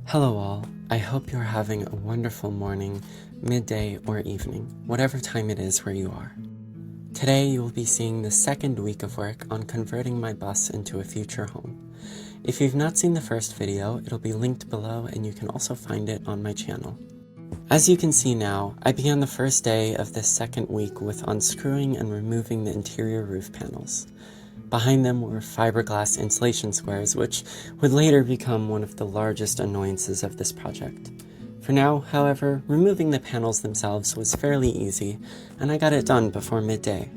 Hello all, I hope you're having a wonderful morning, midday, or evening, whatever time it is where you are. Today you will be seeing the second week of work on converting my bus into a future home. If you've not seen the first video, it'll be linked below and you can also find it on my channel. As you can see now, I began the first day of this second week with unscrewing and removing the interior roof panels. Behind them were fiberglass insulation squares, which would later become one of the largest annoyances of this project. For now, however, removing the panels themselves was fairly easy, and I got it done before midday.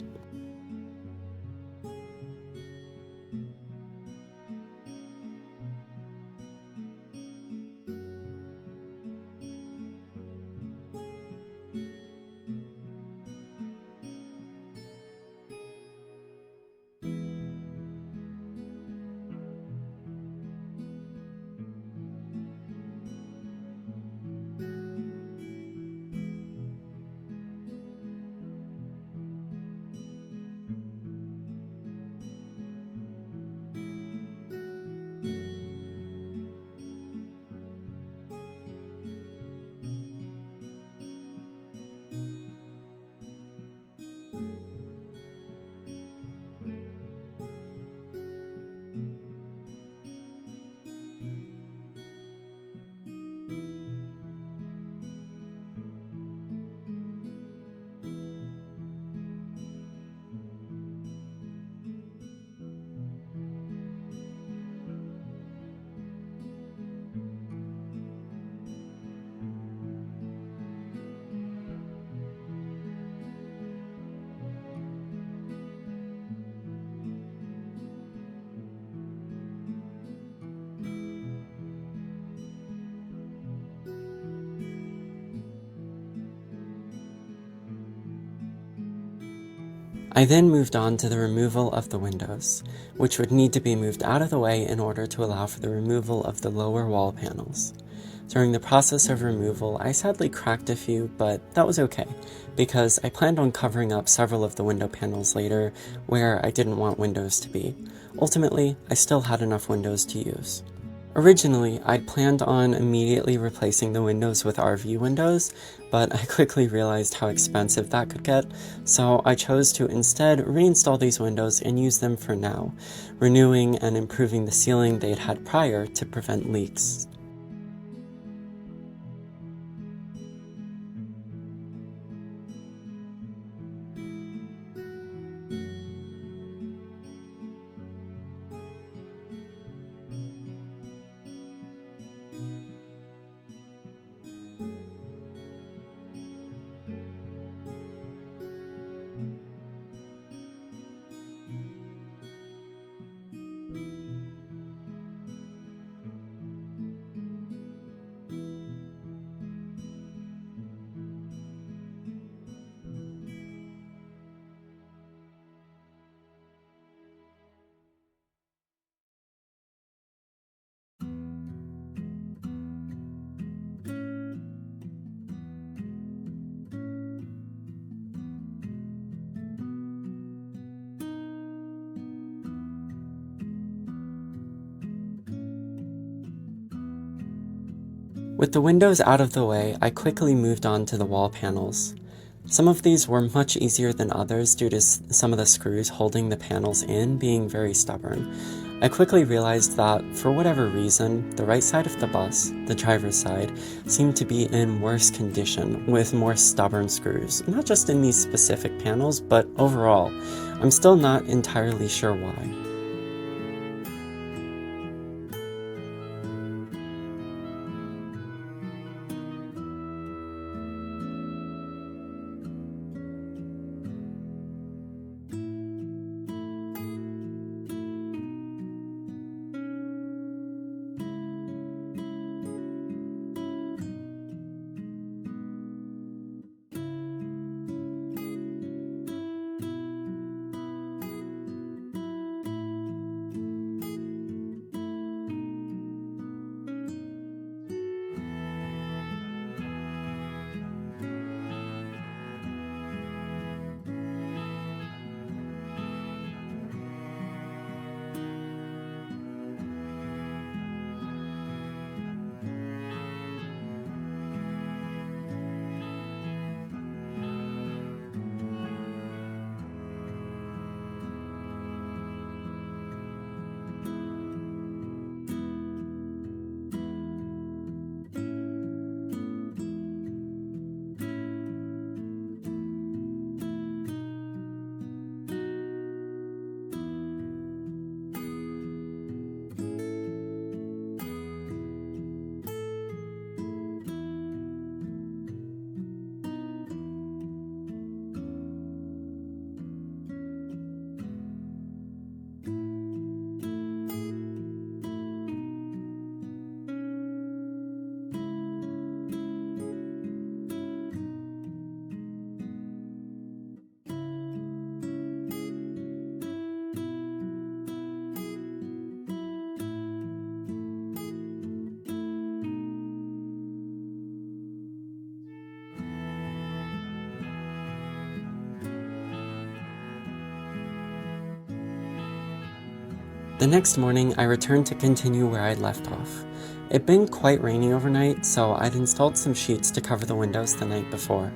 I then moved on to the removal of the windows, which would need to be moved out of the way in order to allow for the removal of the lower wall panels. During the process of removal, I sadly cracked a few, but that was okay, because I planned on covering up several of the window panels later where I didn't want windows to be. Ultimately, I still had enough windows to use. Originally, I'd planned on immediately replacing the windows with RV windows, but I quickly realized how expensive that could get, so I chose to instead reinstall these windows and use them for now, renewing and improving the sealing they'd had prior to prevent leaks. With the windows out of the way, I quickly moved on to the wall panels. Some of these were much easier than others due to some of the screws holding the panels in being very stubborn. I quickly realized that, for whatever reason, the right side of the bus, the driver's side, seemed to be in worse condition with more stubborn screws, not just in these specific panels, but overall. I'm still not entirely sure why. The next morning, I returned to continue where I'd left off. It'd been quite rainy overnight, so I'd installed some sheets to cover the windows the night before.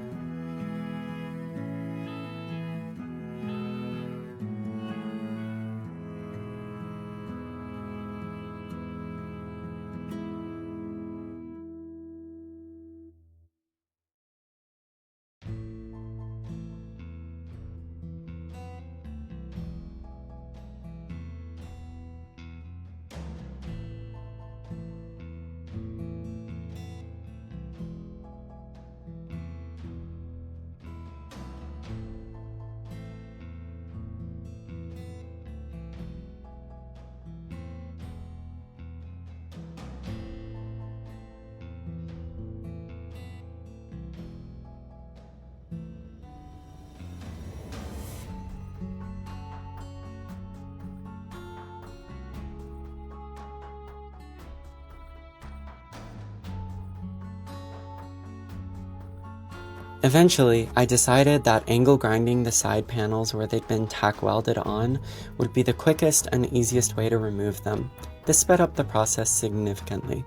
Eventually, I decided that angle grinding the side panels where they'd been tack welded on would be the quickest and easiest way to remove them. This sped up the process significantly.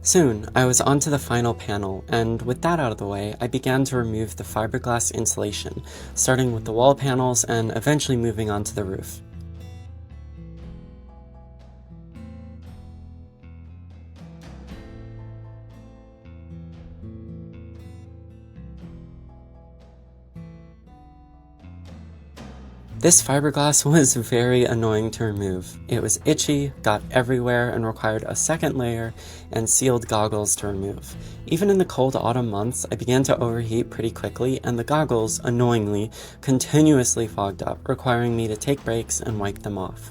Soon, I was onto the final panel, and with that out of the way, I began to remove the fiberglass insulation, starting with the wall panels and eventually moving on to the roof. This fiberglass was very annoying to remove. It was itchy, got everywhere, and required a second layer and sealed goggles to remove. Even in the cold autumn months, I began to overheat pretty quickly, and the goggles, annoyingly, continuously fogged up, requiring me to take breaks and wipe them off.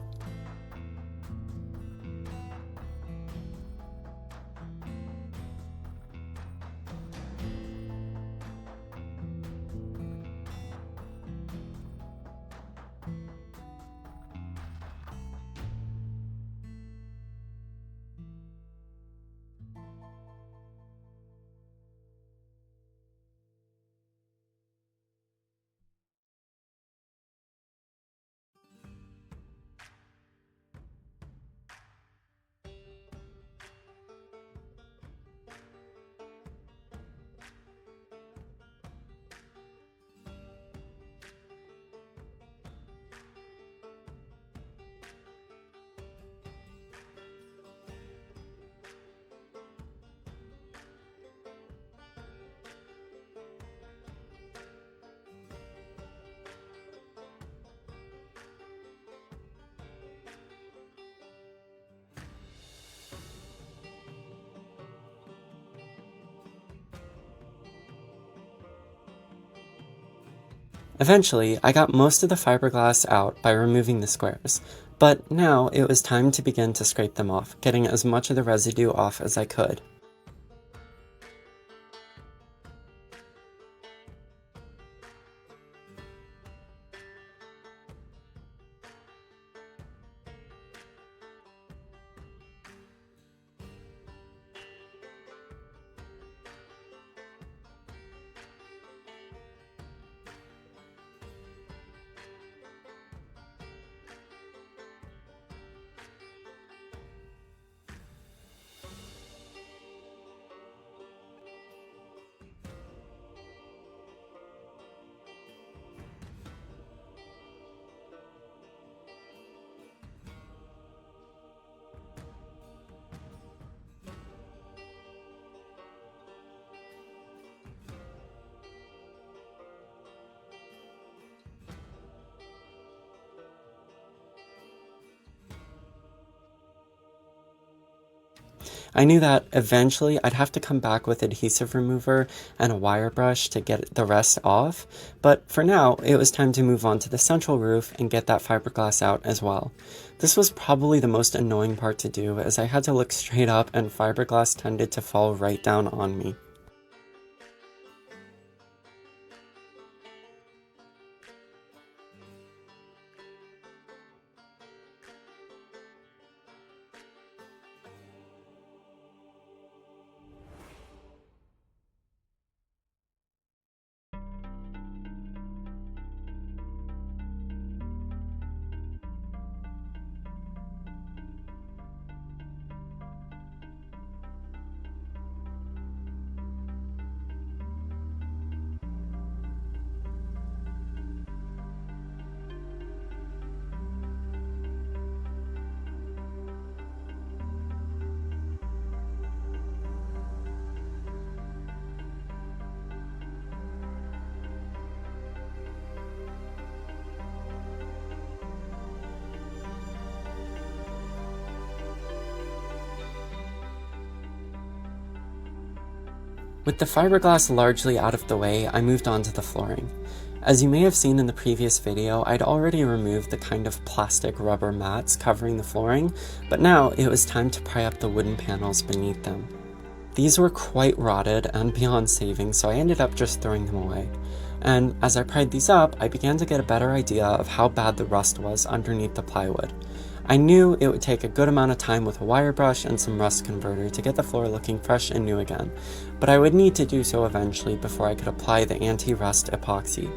Eventually, I got most of the fiberglass out by removing the squares, but now it was time to begin to scrape them off, getting as much of the residue off as I could. I knew that eventually I'd have to come back with adhesive remover and a wire brush to get the rest off, but for now, it was time to move on to the central roof and get that fiberglass out as well. This was probably the most annoying part to do, as I had to look straight up and fiberglass tended to fall right down on me. With the fiberglass largely out of the way, I moved on to the flooring. As you may have seen in the previous video, I'd already removed the kind of plastic rubber mats covering the flooring, but now it was time to pry up the wooden panels beneath them. These were quite rotted and beyond saving, so I ended up just throwing them away. And as I pried these up, I began to get a better idea of how bad the rust was underneath the plywood. I knew it would take a good amount of time with a wire brush and some rust converter to get the floor looking fresh and new again, but I would need to do so eventually before I could apply the anti-rust epoxy.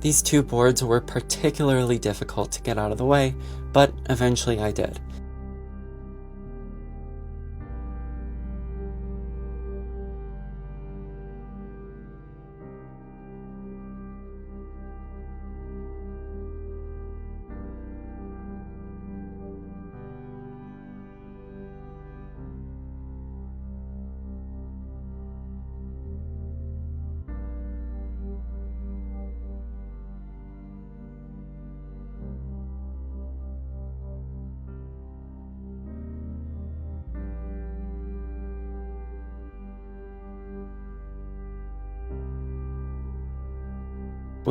These two boards were particularly difficult to get out of the way, but eventually I did.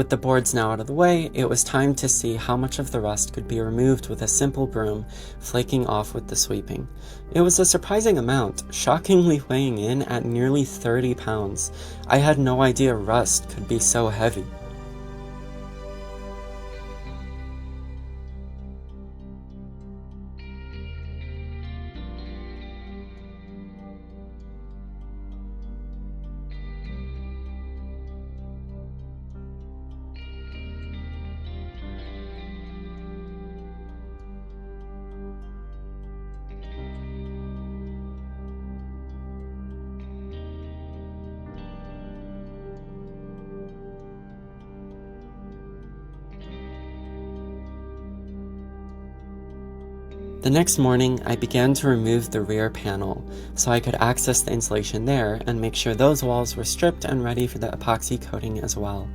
With the boards now out of the way, it was time to see how much of the rust could be removed with a simple broom, flaking off with the sweeping. It was a surprising amount, shockingly weighing in at nearly 30 pounds. I had no idea rust could be so heavy. The next morning, I began to remove the rear panel, so I could access the insulation there and make sure those walls were stripped and ready for the epoxy coating as well.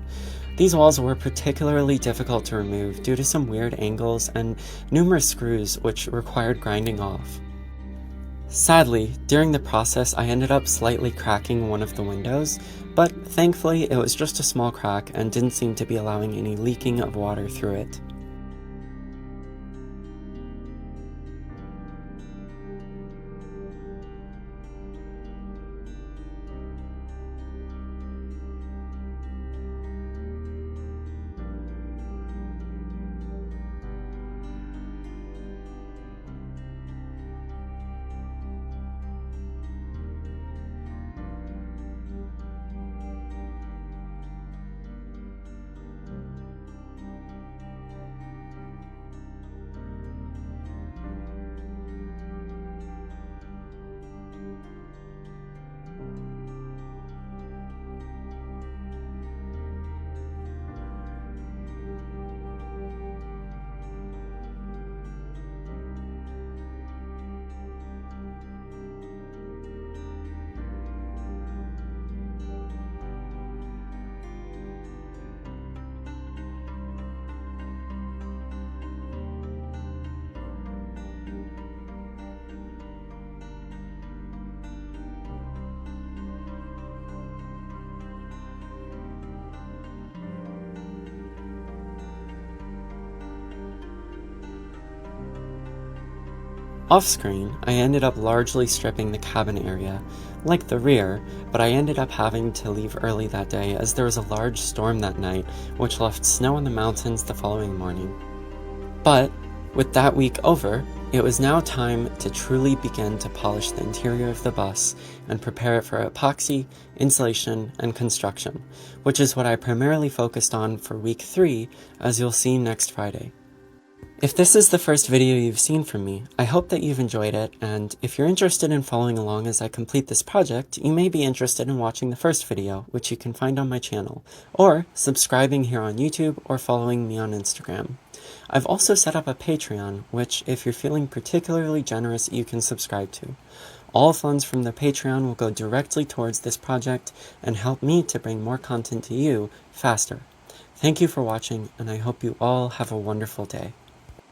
These walls were particularly difficult to remove due to some weird angles and numerous screws which required grinding off. Sadly, during the process I ended up slightly cracking one of the windows, but thankfully it was just a small crack and didn't seem to be allowing any leaking of water through it. Off-screen, I ended up largely stripping the cabin area, like the rear, but I ended up having to leave early that day as there was a large storm that night, which left snow in the mountains the following morning. But, with that week over, it was now time to truly begin to polish the interior of the bus and prepare it for epoxy, insulation, and construction, which is what I primarily focused on for week 3, as you'll see next Friday. If this is the first video you've seen from me, I hope that you've enjoyed it, and if you're interested in following along as I complete this project, you may be interested in watching the first video, which you can find on my channel, or subscribing here on YouTube or following me on Instagram. I've also set up a Patreon, which, if you're feeling particularly generous, you can subscribe to. All funds from the Patreon will go directly towards this project and help me to bring more content to you faster. Thank you for watching, and I hope you all have a wonderful day.